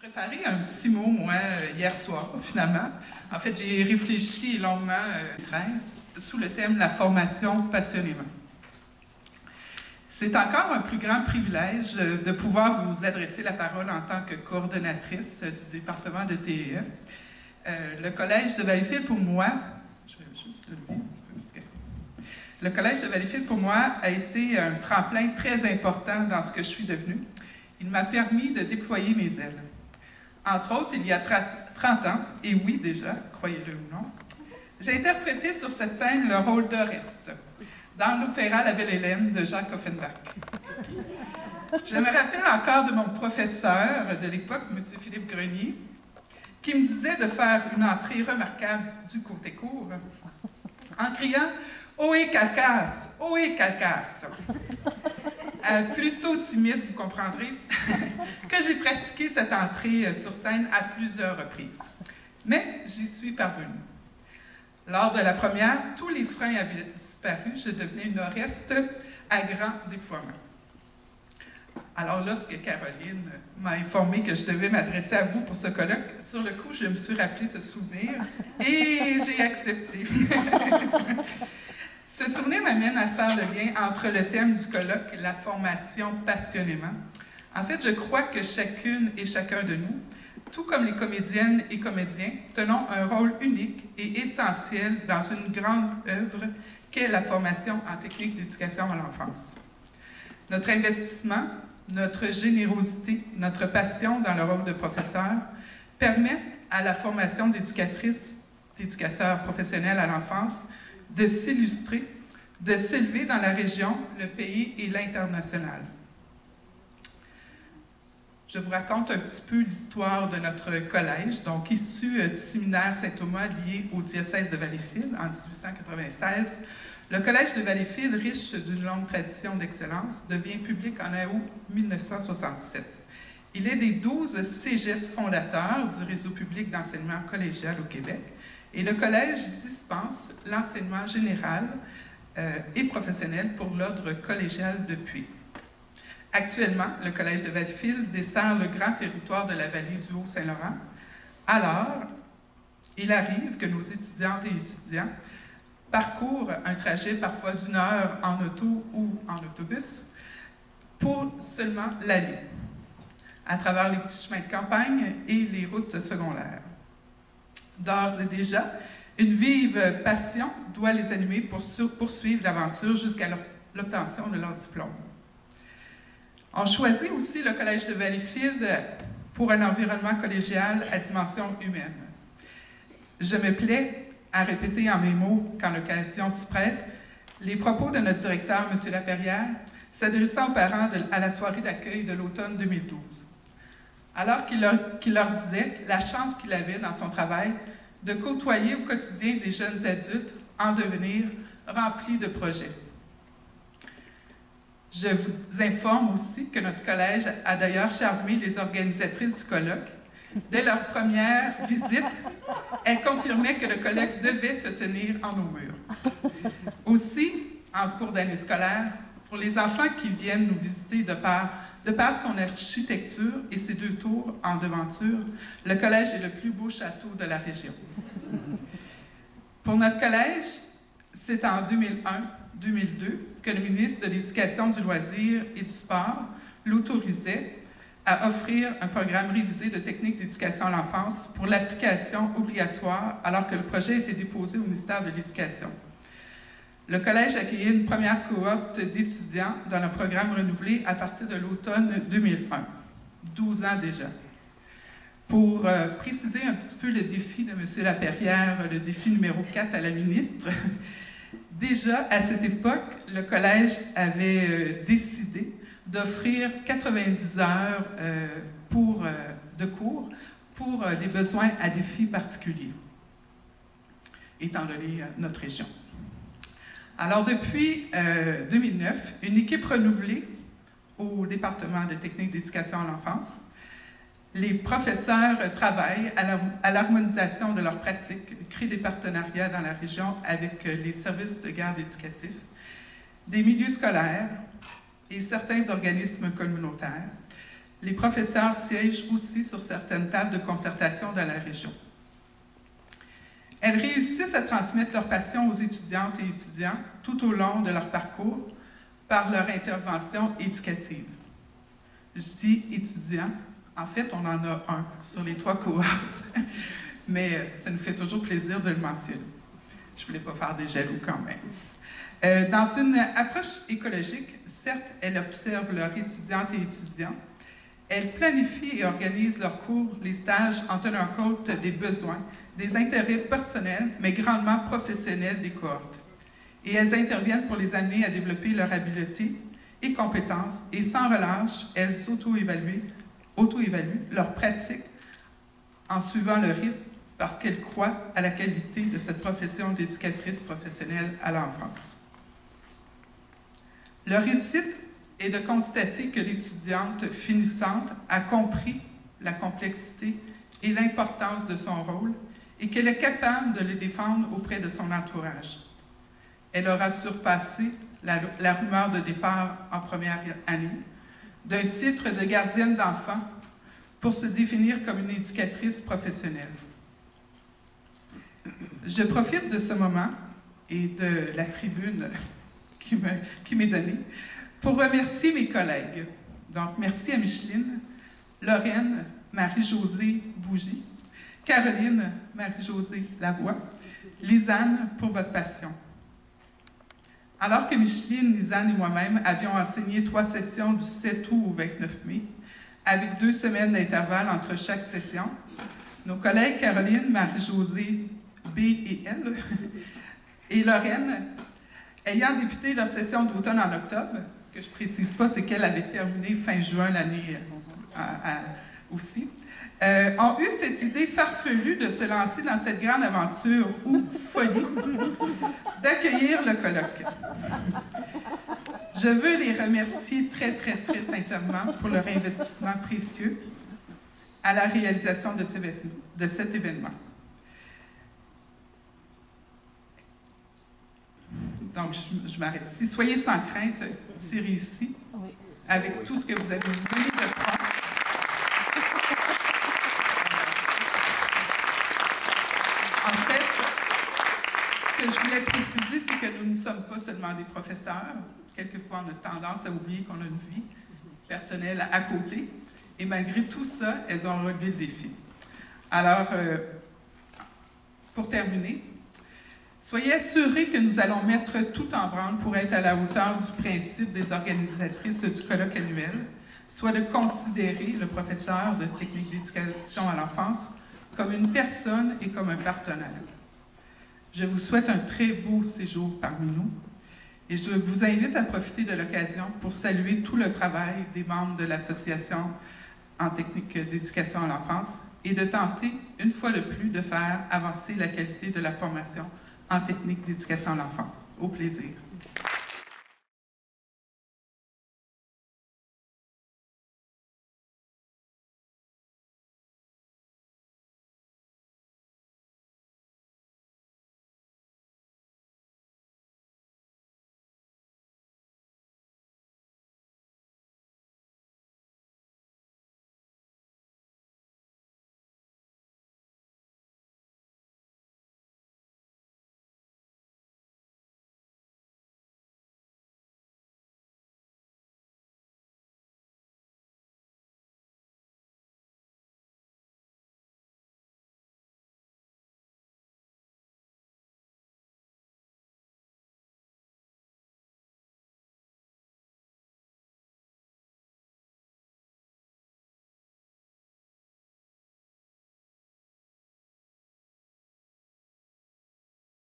Préparé un petit mot, moi, hier soir, finalement. En fait, j'ai réfléchi longuement, 13, sous le thème « La formation passionnément ». C'est encore un plus grand privilège de pouvoir vous adresser la parole en tant que coordonnatrice du département de TEE. Le Collège de Valleyfield, pour moi, le Collège de Valleyfield, pour moi, a été un tremplin très important dans ce que je suis devenue. Il m'a permis de déployer mes ailes. Entre autres, il y a 30 ans, et oui déjà, croyez-le ou non, j'ai interprété sur cette scène le rôle d'Oreste dans l'opéra La Belle Hélène de Jacques Offenbach. Je me rappelle encore de mon professeur de l'époque, M. Philippe Grenier, qui me disait de faire une entrée remarquable du côté court en criant « Ohé Calcasse! Ohé Calcasse! » Plutôt timide, vous comprendrez, que j'ai pratiqué cette entrée sur scène à plusieurs reprises. Mais j'y suis parvenue. Lors de la première, tous les freins avaient disparu, je devenais une Oreste à grand déploiement. Alors lorsque Caroline m'a informé que je devais m'adresser à vous pour ce colloque, sur le coup, je me suis rappelé ce souvenir et j'ai accepté. Ce souvenir m'amène à faire le lien entre le thème du colloque, la formation passionnément. En fait, je crois que chacune et chacun de nous, tout comme les comédiennes et comédiens, tenons un rôle unique et essentiel dans une grande œuvre qu'est la formation en technique d'éducation à l'enfance. Notre investissement, notre générosité, notre passion dans le rôle de professeur permettent à la formation d'éducatrices, d'éducateurs professionnels à l'enfance de s'illustrer, de s'élever dans la région, le pays et l'international. Je vous raconte un petit peu l'histoire de notre collège, donc issu du séminaire Saint-Thomas lié au diocèse de Valleyfield en 1896. Le Collège de Valleyfield, riche d'une longue tradition d'excellence, devient public en août 1967. Il est des 12 cégeps fondateurs du réseau public d'enseignement collégial au Québec. Et le collège dispense l'enseignement général et professionnel pour l'ordre collégial depuis. Actuellement, le Collège de Valleyfield dessert le grand territoire de la vallée du Haut-Saint-Laurent. Alors, il arrive que nos étudiantes et étudiants parcourent un trajet parfois d'1 heure en auto ou en autobus pour seulement l'aller, à travers les petits chemins de campagne et les routes secondaires. D'ores et déjà, une vive passion doit les animer pour poursuivre l'aventure jusqu'à l'obtention de leur diplôme. On choisit aussi le Collège de Valleyfield pour un environnement collégial à dimension humaine. Je me plais à répéter en mes mots, quand l'occasion s'y prête, les propos de notre directeur, M. Laperrière, s'adressant aux parents à la soirée d'accueil de l'automne 2012. Alors qu'il leur disait la chance qu'il avait dans son travail de côtoyer au quotidien des jeunes adultes en devenir remplis de projets. Je vous informe aussi que notre collège a d'ailleurs charmé les organisatrices du colloque. Dès leur première visite, elles confirmaient que le colloque devait se tenir en nos murs. Aussi, en cours d'année scolaire, pour les enfants qui viennent nous visiter de par son architecture et ses 2 tours en devanture, le collège est le plus beau château de la région. Pour notre collège, c'est en 2001-2002 que le ministre de l'Éducation, du loisir et du sport l'autorisait à offrir un programme révisé de techniques d'éducation à l'enfance pour l'application obligatoire alors que le projet a été déposé au ministère de l'Éducation. Le collège accueillait une première cohorte d'étudiants dans le programme renouvelé à partir de l'automne 2001, 12 ans déjà. Pour préciser un petit peu le défi de M. Laperrière, le défi numéro 4 à la ministre, déjà à cette époque, le collège avait décidé d'offrir 90 heures de cours pour des besoins à défis particuliers, étant donné notre région. Alors, depuis 2009, une équipe renouvelée au département de techniques d'éducation à l'enfance, les professeurs travaillent à l'harmonisation de leurs pratiques, créent des partenariats dans la région avec les services de garde éducatifs, des milieux scolaires et certains organismes communautaires. Les professeurs siègent aussi sur certaines tables de concertation dans la région. Elles réussissent à transmettre leur passion aux étudiantes et étudiants tout au long de leur parcours par leur intervention éducative. Je dis étudiants, en fait, on en a un sur les 3 cohortes, mais ça nous fait toujours plaisir de le mentionner. Je ne voulais pas faire des jaloux quand même. Dans une approche écologique, certes, elles observent leurs étudiantes et étudiants, elles planifient et organisent leurs cours, les stages en tenant compte des besoins, des intérêts personnels, mais grandement professionnels des cohortes. Et elles interviennent pour les amener à développer leur habileté et compétences, et sans relâche, elles auto-évaluent leur pratique en suivant le rythme parce qu'elles croient à la qualité de cette profession d'éducatrice professionnelle à l'enfance. Leur réussite est de constater que l'étudiante finissante a compris la complexité et l'importance de son rôle et qu'elle est capable de le défendre auprès de son entourage. Elle aura surpassé la rumeur de départ en première année d'un titre de gardienne d'enfants pour se définir comme une éducatrice professionnelle. Je profite de ce moment et de la tribune qui m'est donnée pour remercier mes collègues. Donc, merci à Micheline, Lorraine, Marie-Josée Bougie, Caroline, Marie-Josée Lavoie, Lisanne pour votre passion. Alors que Micheline, Lisanne et moi-même avions enseigné 3 sessions du 7 août au 29 mai, avec 2 semaines d'intervalle entre chaque session, nos collègues Caroline, Marie-Josée B et L, et Lorraine, ayant débuté leur session d'automne en octobre, ce que je ne précise pas, c'est qu'elle avait terminé fin juin l'année aussi, ont eu cette idée farfelue de se lancer dans cette grande aventure ou folie d'accueillir le colloque. Je veux les remercier très, très, très sincèrement pour leur investissement précieux à la réalisation de cet événement. Donc, je m'arrête ici. Soyez sans crainte, c'est réussi, avec tout ce que vous avez mené de front. En fait, ce que je voulais préciser, c'est que nous ne sommes pas seulement des professeurs. Quelquefois, on a tendance à oublier qu'on a une vie personnelle à côté. Et malgré tout ça, elles ont relevé le défi. Alors, pour terminer, soyez assurés que nous allons mettre tout en branle pour être à la hauteur du principe des organisatrices du colloque annuel, soit de considérer le professeur de technique d'éducation à l'enfance comme une personne et comme un partenaire. Je vous souhaite un très beau séjour parmi nous et je vous invite à profiter de l'occasion pour saluer tout le travail des membres de l'Association en technique d'éducation à l'enfance et de tenter, une fois de plus, de faire avancer la qualité de la formation en technique d'éducation à l'enfance. Au plaisir.